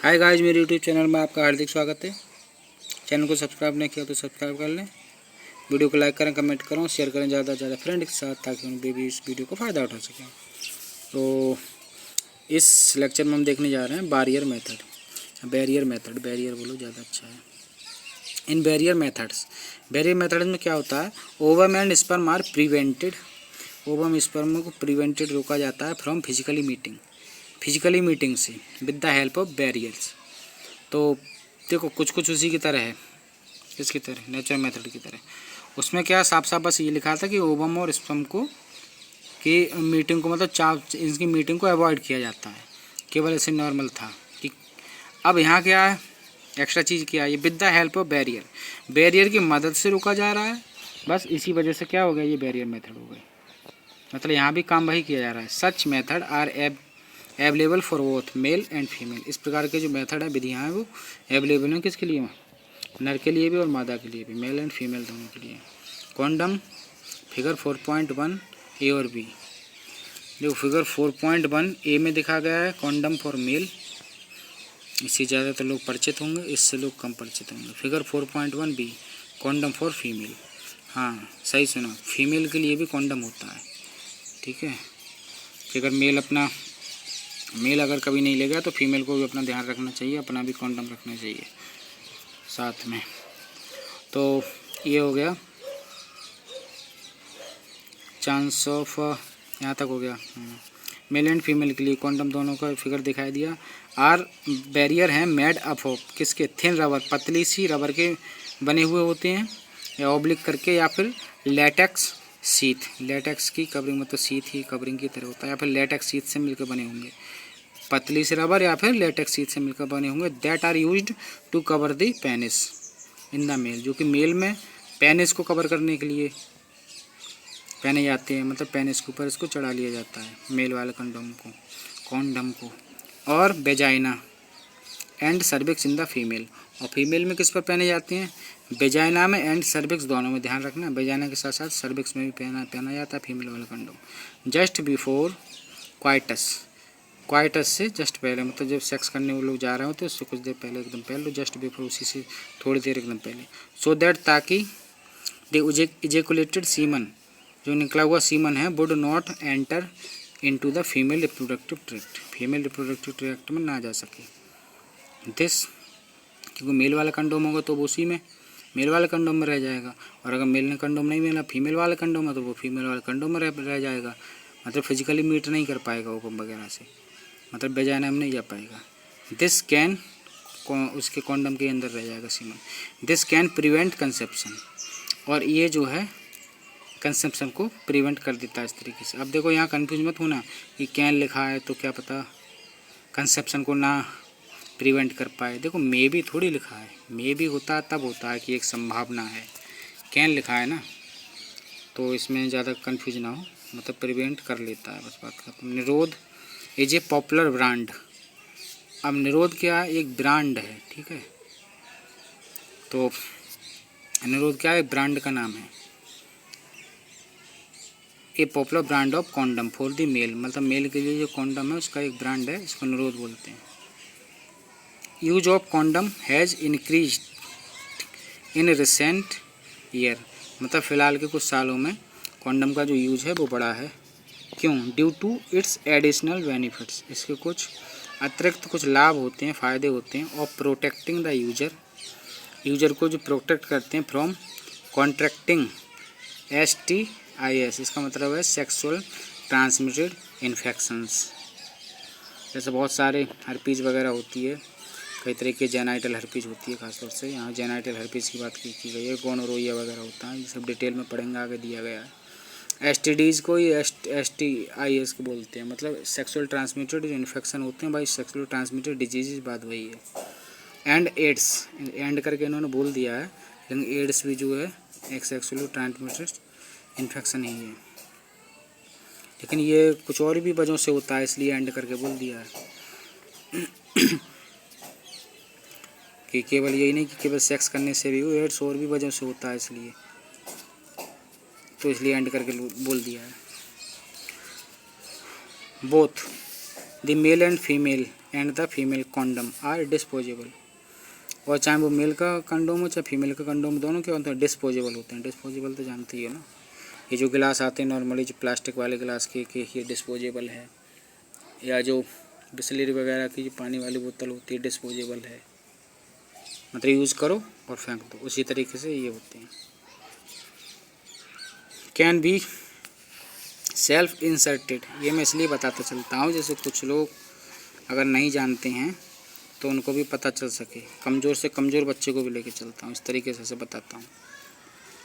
Hi guys, मेरे YouTube channel में आपका हार्दिक स्वागत है। चैनल को सब्सक्राइब नहीं किया तो सब्सक्राइब कर लें। वीडियो को लाइक करें, कमेंट करें, शेयर करें ज़्यादा से ज़्यादा फ्रेंड के साथ, ताकि उन भी इस वीडियो को फ़ायदा उठा सकें। तो इस लेक्चर में हम देखने जा रहे हैं बैरियर मेथड। बैरियर बोलो ज़्यादा अच्छा है। इन बैरियर मेथड्स में क्या होता है, ovum and sperm are prevented. Ovum sperm को प्रिवेंटेड रोका जाता है फ्रॉम फिजिकली मीटिंग से with the help of barriers. तो देखो कुछ उसी की तरह है, इसकी तरह नेचुरल मेथड की तरह। उसमें क्या साफ साफ बस ये लिखा था कि ओवम और स्पर्म को की मीटिंग को मतलब इनकी मीटिंग को अवॉइड किया जाता है, केवल ऐसे नॉर्मल था कि अब यहाँ क्या है, एक्स्ट्रा चीज़ क्या है, ये with the help of barrier की मदद से रोका जा रहा है। बस इसी वजह से क्या हो गया, ये बैरियर मेथड हो गई। मतलब यहाँ भी काम वही किया जा रहा है। Such method are available for both male and female. इस प्रकार के जो मेथड है, विधियाँ हैं, वो अवेलेबल हैं किसके लिए, नर के लिए भी और मादा के लिए भी, मेल एंड फीमेल दोनों के लिए। कॉन्डम फिगर 4.1 ए और बी। देखो फिगर 4.1 ए में दिखा गया है कॉन्डम फॉर मेल, इससे ज़्यादातर लोग परिचित होंगे, इससे लोग कम परिचित होंगे। Figure 4.1 B condom for female. हाँ सही सुना, फीमेल के लिए भी कॉन्डम होता है, ठीक है। कि अगर मेल अगर कभी नहीं ले गया तो फीमेल को भी अपना ध्यान रखना चाहिए, अपना भी कॉन्डम रखना चाहिए साथ में। तो ये हो गया चांस ऑफ, यहाँ तक हो गया। मेल एंड फीमेल के लिए कॉन्डम दोनों का फिगर दिखाई दिया। आर बैरियर हैं मेड अप ऑफ किसके, थिन रबर, पतली सी रबर के बने हुए होते हैं, या ऑब्लिक करके, या फिर लेटेक्स शीथ। लेटेक्स की कवरिंग मतलब शीथ ही कवरिंग की तरह होता है, या फिर लेटेक्स शीथ से मिलकर बने होंगे, पतली सी रबर या फिर लेटेक्स शीथ से मिलकर बने होंगे। That are used to cover the penis in the male, जो कि मेल में पेनिस को कवर करने के लिए पहने जाते हैं, मतलब पेनिस के ऊपर इसको चढ़ा लिया जाता है मेल वाले कॉन्डम को। और vagina and cervix in the female, और फीमेल में किस पर पहने जाते हैं, वेजाइना में एंड सर्विक्स दोनों में। ध्यान रखना, वेजाइना के साथ साथ सर्विक्स में भी पहना जाता है फीमेल वाला कंडोम। जस्ट बिफोर क्वाइटस से जस्ट पहले, मतलब जब सेक्स करने वो लोग जा रहे हो तो उससे कुछ देर पहले, एकदम पहले, जस्ट बिफोर उसी से थोड़ी देर एकदम पहले। सो दैट ताकि द इजेकुलेटेड सीमन, जो निकला हुआ सीमन है, would not enter into the female reproductive tract, female reproductive tract में ना जा सके। दिस, क्योंकि मेल वाला कंडोम होगा तो वो उसी में मेल वाले कंडोम में रह जाएगा, और अगर मेल ने कंडोम नहीं मिला फीमेल वाले कंडोम में, तो वो फीमेल वाले कंडोम में रह जाएगा। मतलब फिजिकली मीट नहीं कर पाएगा ओपम वगैरह से, मतलब वेजाइना में नहीं जा पाएगा। दिस कैन, उसके कॉन्डम के अंदर रह जाएगा semen. This can prevent conception, और ये जो है कंसेप्शन को प्रिवेंट कर देता है इस तरीके से। अब देखो यहाँ कंफ्यूज मत होना कि कैन लिखा है तो क्या पता कंसेप्शन को ना प्रिवेंट कर पाए। देखो मे भी थोड़ी लिखा है, मे भी होता है तब होता है कि एक संभावना है, कैन लिखा है ना, तो इसमें ज़्यादा कंफ्यूज ना हो, मतलब प्रिवेंट कर लेता है, बस बात खत्म। निरोध इज ए पॉपुलर ब्रांड। अब निरोध क्या है, एक ब्रांड है, ठीक है। तो निरोध क्या है, ब्रांड का नाम है। A popular brand of condom for the male, मतलब मेल के लिए जो कॉन्डम है उसका एक ब्रांड है, इसको निरोध बोलते हैं। Use of condom has increased in recent year, मतलब फ़िलहाल के कुछ सालों में कॉन्डम का जो यूज है वो बढ़ा है। क्यों, due to its additional benefits, इसके कुछ अतिरिक्त कुछ लाभ होते हैं, फ़ायदे होते हैं। और प्रोटेक्टिंग द यूजर को जो प्रोटेक्ट करते हैं फ्रॉम कॉन्ट्रैक्टिंग STIs, इसका मतलब है सेक्सुअल ट्रांसमिटेड इन्फेक्शंस। जैसे बहुत सारे हर्पीज वगैरह होती है, कई तरह के जेनाइटल हर्पीज होती है, खासतौर से यहाँ जेनाइटल हर्पीज की बात की गई है। गोनोरोइया वगैरह होता है, ये सब डिटेल में पढ़ेंगे, आगे दिया गया है। STDs को ये STIs को बोलते हैं, मतलब सेक्सुअल ट्रांसमिटेड इन्फेक्शन होते हैं भाई, सेक्सुअल ट्रांसमिटेड डिजीज, बात वही है। एंड एड्स, एंड करके इन्होंने बोल दिया है, लेकिन एड्स भी जो है एक सेक्सुअल ट्रांसमिटेड इन्फेक्शन ही है, लेकिन ये कुछ और भी वजहों से होता है, इसलिए एंड करके बोल दिया है कि केवल यही नहीं कि केवल सेक्स करने से भी हो, एड्स और भी वजहों से होता है, इसलिए तो इसलिए एंड करके बोल दिया है। Both the male and the female condom are disposable. और चाहे वो मेल का कंडोम हो चाहे फीमेल का कंडोम, दोनों क्या होते हैं, डिस्पोजेबल होते हैं। डिस्पोजेबल तो जानती ही हो ना, ये जो गिलास आते हैं नॉर्मली, जो प्लास्टिक वाले गिलास के ये डिस्पोजेबल है, या जो बिसलेरी वगैरह की जो पानी वाली बोतल होती है डिस्पोजेबल है, मतलब यूज़ करो और फेंक दो, उसी तरीके से ये होते हैं। कैन बी सेल्फ इंसर्टेड, ये मैं इसलिए बताता चलता हूँ जैसे कुछ लोग अगर नहीं जानते हैं तो उनको भी पता चल सके। कमज़ोर से कमज़ोर बच्चे को भी लेके चलता हूँ, इस तरीके से बताता हूँ,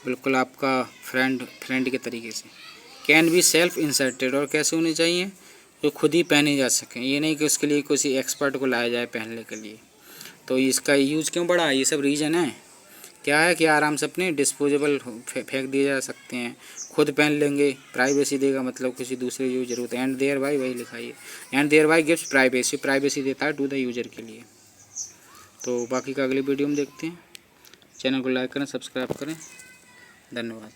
बिल्कुल आपका फ्रेंड के तरीके से। कैन बी सेल्फ इंसर्टेड, और कैसे होने चाहिए, जो खुद ही पहने जा सकें, ये नहीं कि उसके लिए किसी एक्सपर्ट को लाया जाए पहनने के लिए। तो इसका यूज़ क्यों बढ़ा, ये सब रीज़न है। क्या है कि आराम से अपने डिस्पोजेबल फेंक दिए जा सकते हैं, खुद पहन लेंगे, प्राइवेसी देगा, मतलब किसी दूसरे यूज जरूरत है। एंड देयर बाई, वही लिखा है, and thereby gives privacy, privacy देता है टू द यूजर के लिए। तो बाकी का अगली वीडियो में देखते हैं। चैनल को लाइक करें, सब्सक्राइब करें, धन्यवाद।